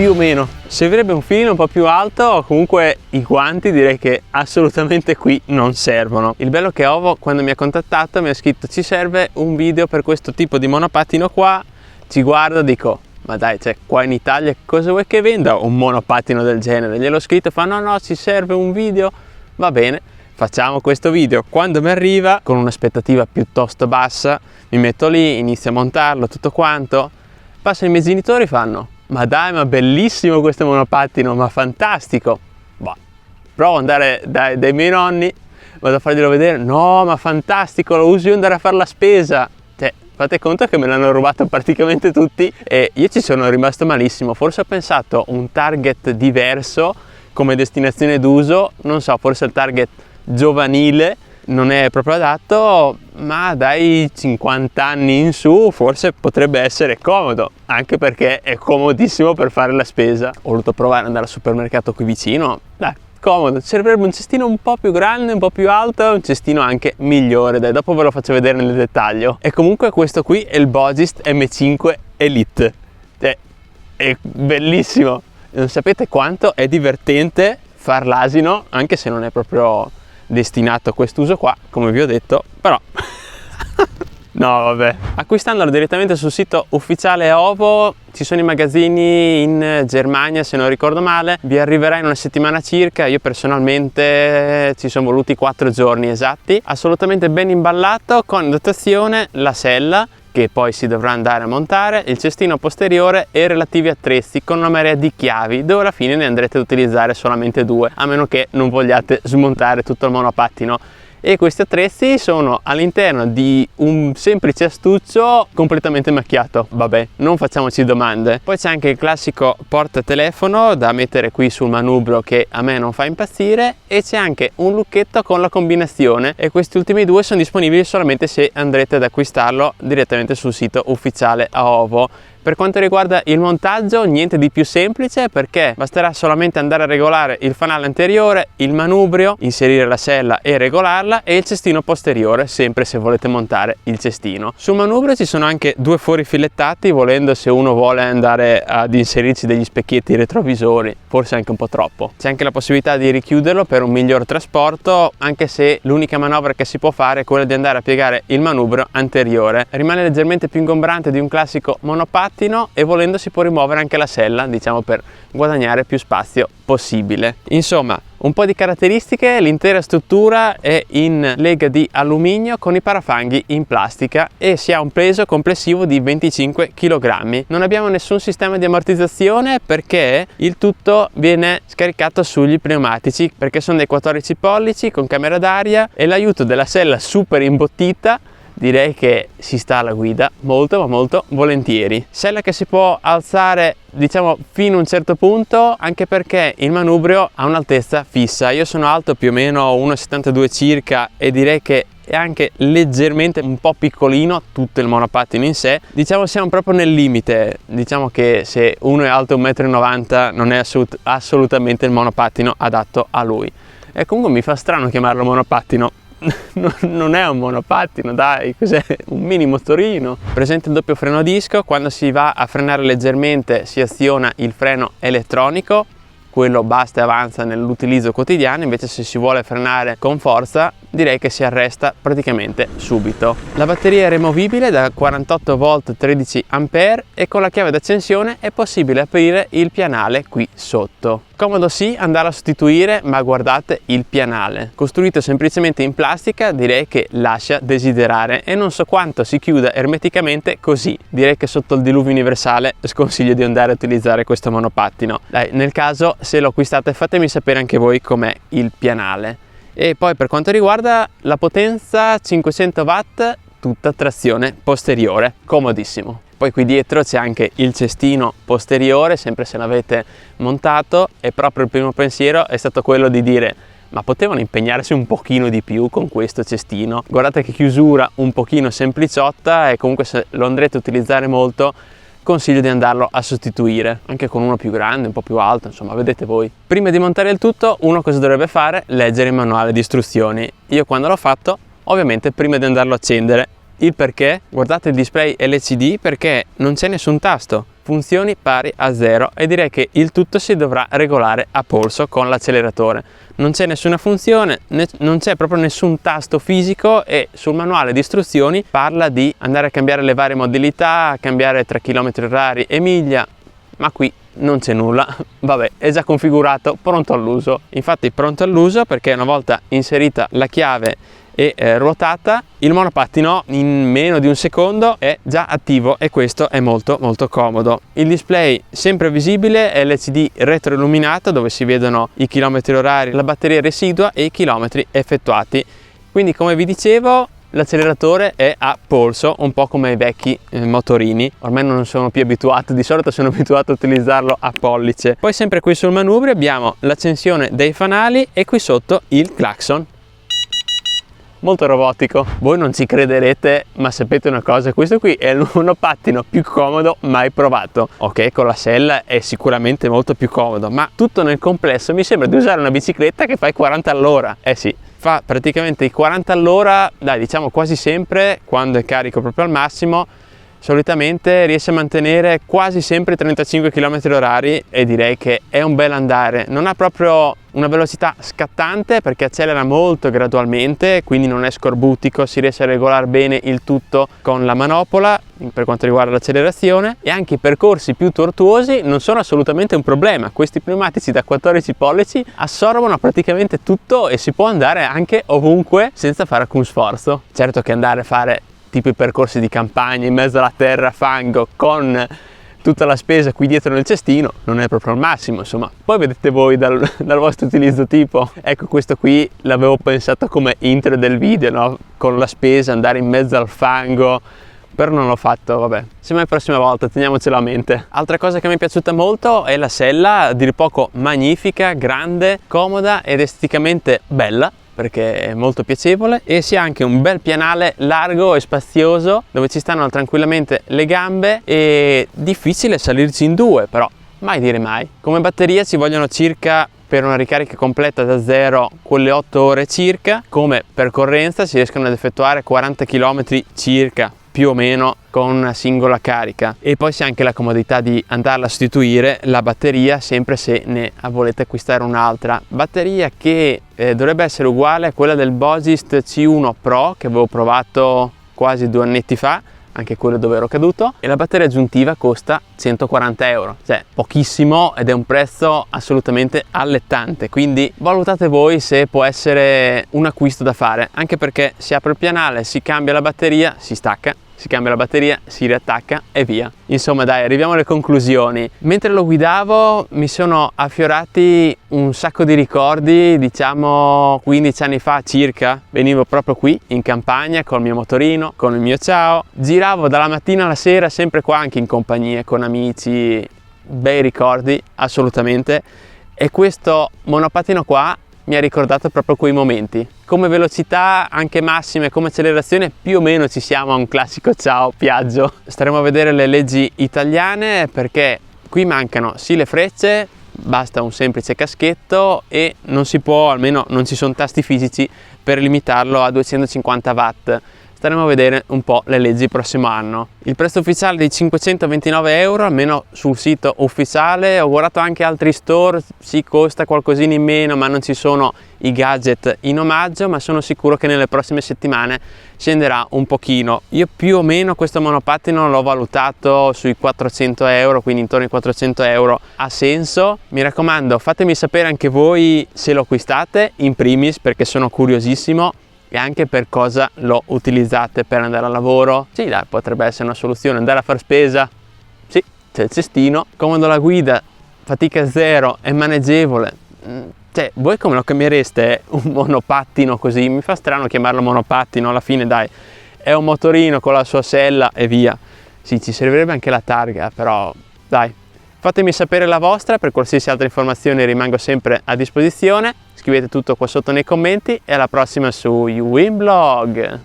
più o meno. Servirebbe un filino un po' più alto o comunque i guanti direi che assolutamente qui non servono. Il bello è che Ovo quando mi ha contattato mi ha scritto ci serve un video per questo tipo di monopattino qua. Ci guardo, dico ma dai, cioè qua in Italia cosa vuoi che venda un monopattino del genere? Gliel'ho scritto, fa no ci serve un video, va bene, facciamo questo video. Quando mi arriva con un'aspettativa piuttosto bassa mi metto lì, inizio a montarlo tutto quanto, passano i miei genitori, fanno ma dai, ma bellissimo questo monopattino, ma fantastico. Bah, provo ad andare dai miei nonni, vado a farglielo vedere, no ma fantastico, lo uso io andare a fare la spesa. Fate conto che me l'hanno rubato praticamente tutti e io ci sono rimasto malissimo. Forse ho pensato un target diverso come destinazione d'uso, non so, forse il target giovanile non è proprio adatto, ma dai 50 anni in su forse potrebbe essere comodo, anche perché è comodissimo per fare la spesa. Ho voluto provare ad andare al supermercato qui vicino, dai, comodo, servirebbe un cestino un po' più grande, un po' più alto, un cestino anche migliore, dai, dopo ve lo faccio vedere nel dettaglio. E comunque questo qui è il Bogist M5 Elite, è bellissimo, non sapete quanto è divertente far l'asino, anche se non è proprio destinato a quest'uso qua, come vi ho detto, però no vabbè. Acquistandolo direttamente sul sito ufficiale Ovo, ci sono i magazzini in Germania se non ricordo male, vi arriverà in una settimana circa. Io personalmente ci sono voluti 4 giorni esatti, assolutamente ben imballato, con dotazione la sella che poi si dovrà andare a montare, il cestino posteriore e relativi attrezzi con una marea di chiavi, dove alla fine ne andrete ad utilizzare solamente 2, a meno che non vogliate smontare tutto il monopattino. E questi attrezzi sono all'interno di un semplice astuccio completamente macchiato. Vabbè, non facciamoci domande. Poi c'è anche il classico portatelefono da mettere qui sul manubrio che a me non fa impazzire, e c'è anche un lucchetto con la combinazione, e questi ultimi due sono disponibili solamente se andrete ad acquistarlo direttamente sul sito ufficiale a Ovo. Per quanto riguarda il montaggio, niente di più semplice, perché basterà solamente andare a regolare il fanale anteriore, il manubrio, inserire la sella e regolarla, e il cestino posteriore, sempre se volete montare il cestino. Sul manubrio ci sono anche 2 fori filettati, volendo, se uno vuole andare ad inserirci degli specchietti retrovisori, forse anche un po' troppo. C'è anche la possibilità di richiuderlo per un miglior trasporto, anche se l'unica manovra che si può fare è quella di andare a piegare il manubrio anteriore. Rimane leggermente più ingombrante di un classico monopattino, e volendo si può rimuovere anche la sella, diciamo, per guadagnare più spazio possibile. Insomma, un po' di caratteristiche: l'intera struttura è in lega di alluminio con i parafanghi in plastica e si ha un peso complessivo di 25 kg. Non abbiamo nessun sistema di ammortizzazione, perché il tutto viene scaricato sugli pneumatici, perché sono dei 14 pollici con camera d'aria, e l'aiuto della sella super imbottita direi che si sta alla guida molto ma molto volentieri. Sella che si può alzare, diciamo, fino a un certo punto, anche perché il manubrio ha un'altezza fissa. Io sono alto più o meno 1,72 circa, e direi che è anche leggermente un po' piccolino tutto il monopattino in sé. Diciamo siamo proprio nel limite, diciamo che se uno è alto 1,90 m non è assolutamente il monopattino adatto a lui. E comunque mi fa strano chiamarlo monopattino. Non è un monopattino, dai, cos'è? Un mini motorino. Presente il doppio freno a disco. Quando si va a frenare leggermente si aziona il freno elettronico, quello basta e avanza nell'utilizzo quotidiano. Invece se si vuole frenare con forza direi che si arresta praticamente subito. La batteria è removibile da 48 volt 13 A, e con la chiave d'accensione è possibile aprire il pianale qui sotto. Comodo sì andarlo a sostituire, ma guardate il pianale, costruito semplicemente in plastica, direi che lascia desiderare, e non so quanto si chiuda ermeticamente così. Direi che sotto il diluvio universale sconsiglio di andare a utilizzare questo monopattino. Dai, nel caso se lo acquistate fatemi sapere anche voi com'è il pianale. E poi per quanto riguarda la potenza, 500 watt, tutta trazione posteriore, comodissimo. Poi qui dietro c'è anche il cestino posteriore, sempre se l'avete montato, e proprio il primo pensiero è stato quello di dire ma potevano impegnarsi un pochino di più con questo cestino. Guardate che chiusura un pochino sempliciotta, e comunque se lo andrete a utilizzare molto consiglio di andarlo a sostituire anche con uno più grande, un po' più alto, insomma vedete voi. Prima di montare il tutto uno cosa dovrebbe fare? Leggere il manuale di istruzioni. Io quando l'ho fatto, ovviamente prima di andarlo a accendere Il perché? Guardate il display LCD perché non c'è nessun tasto, funzioni pari a 0 e direi che il tutto si dovrà regolare a polso con l'acceleratore. Non c'è nessuna funzione, non c'è proprio nessun tasto fisico e sul manuale di istruzioni parla di andare a cambiare le varie modalità, cambiare tra km/h e miglia, ma qui non c'è nulla. Vabbè, è già configurato, pronto all'uso. Infatti pronto all'uso perché una volta inserita la chiave e ruotata, il monopattino in meno di un secondo è già attivo e questo è molto comodo. Il display sempre visibile, LCD retroilluminato dove si vedono i chilometri orari, la batteria residua e i chilometri effettuati. Quindi come vi dicevo, l'acceleratore è a polso, un po' come i vecchi motorini. Ormai non sono più abituato, di solito sono abituato a utilizzarlo a pollice. Poi sempre qui sul manubrio abbiamo l'accensione dei fanali e qui sotto il clacson. Molto robotico. Voi non ci crederete, ma sapete una cosa, questo qui è il monopattino più comodo mai provato. Ok, con la sella è sicuramente molto più comodo, ma tutto nel complesso mi sembra di usare una bicicletta che fa i 40 all'ora. Eh sì, fa praticamente i 40 all'ora, dai, diciamo quasi sempre, quando è carico proprio al massimo. Solitamente riesce a mantenere quasi sempre 35 km/h e direi che è un bel andare. Non ha proprio una velocità scattante perché accelera molto gradualmente, quindi non è scorbutico, si riesce a regolare bene il tutto con la manopola per quanto riguarda l'accelerazione, e anche i percorsi più tortuosi non sono assolutamente un problema. Questi pneumatici da 14 pollici assorbono praticamente tutto e si può andare anche ovunque senza fare alcun sforzo. Certo che andare a fare tipo i percorsi di campagna in mezzo alla terra, fango, con tutta la spesa qui dietro nel cestino non è proprio il massimo, insomma. Poi vedete voi dal vostro utilizzo tipo. Ecco, questo qui l'avevo pensato come intro del video, no? Con la spesa andare in mezzo al fango, però non l'ho fatto, vabbè. Semmai la prossima volta, teniamocelo a mente. Altra cosa che mi è piaciuta molto è la sella, a dir poco magnifica, grande, comoda ed esteticamente bella, perché è molto piacevole, e si ha anche un bel pianale largo e spazioso dove ci stanno tranquillamente le gambe, e difficile salirci in due, però mai dire mai. Come batteria ci vogliono circa, per una ricarica completa da zero, quelle 8 ore circa. Come percorrenza si riescono ad effettuare 40 km circa, più o meno, con una singola carica. E poi c'è anche la comodità di andarla a sostituire la batteria sempre se ne volete acquistare un'altra. Batteria che dovrebbe essere uguale a quella del Bosist C1 Pro che avevo provato quasi 2 annetti fa, anche quello dove ero caduto, e la batteria aggiuntiva costa 140 euro, cioè pochissimo, ed è un prezzo assolutamente allettante. Quindi valutate voi se può essere un acquisto da fare, anche perché si apre il pianale, si cambia la batteria, si stacca, si cambia la batteria, si riattacca e via. Insomma dai, arriviamo alle conclusioni. Mentre lo guidavo mi sono affiorati un sacco di ricordi, diciamo 15 anni fa circa. Venivo proprio qui in campagna col mio motorino, con il mio Ciao, giravo dalla mattina alla sera sempre qua, anche in compagnia con amici, bei ricordi assolutamente, e questo monopattino qua mi ha ricordato proprio quei momenti. Come velocità anche massime, come accelerazione più o meno ci siamo a un classico Ciao Piaggio. Staremo a vedere le leggi italiane perché qui mancano sì le frecce, basta un semplice caschetto e non si può, almeno non ci sono tasti fisici per limitarlo a 250 watt. Staremo a vedere un po' le leggi prossimo anno. Il prezzo ufficiale di 529 euro, almeno sul sito ufficiale. Ho guardato anche altri store, si costa qualcosina in meno, ma non ci sono i gadget in omaggio, ma sono sicuro che nelle prossime settimane scenderà un pochino. Io più o meno questo monopattino l'ho valutato sui 400 euro, quindi intorno ai 400 euro ha senso. Mi raccomando, fatemi sapere anche voi se lo acquistate, in primis perché sono curiosissimo, e anche per cosa lo utilizzate. Per andare al lavoro? Sì, dai, potrebbe essere una soluzione. Andare a far spesa? Sì, c'è il cestino. Comodo la guida, fatica zero, è maneggevole. Cioè, voi come lo cambiereste un monopattino così? Mi fa strano chiamarlo monopattino, alla fine dai, è un motorino con la sua sella e via. Sì, ci servirebbe anche la targa, però dai. Fatemi sapere la vostra, per qualsiasi altra informazione rimango sempre a disposizione. Scrivete tutto qua sotto nei commenti e alla prossima su YouWin Blog.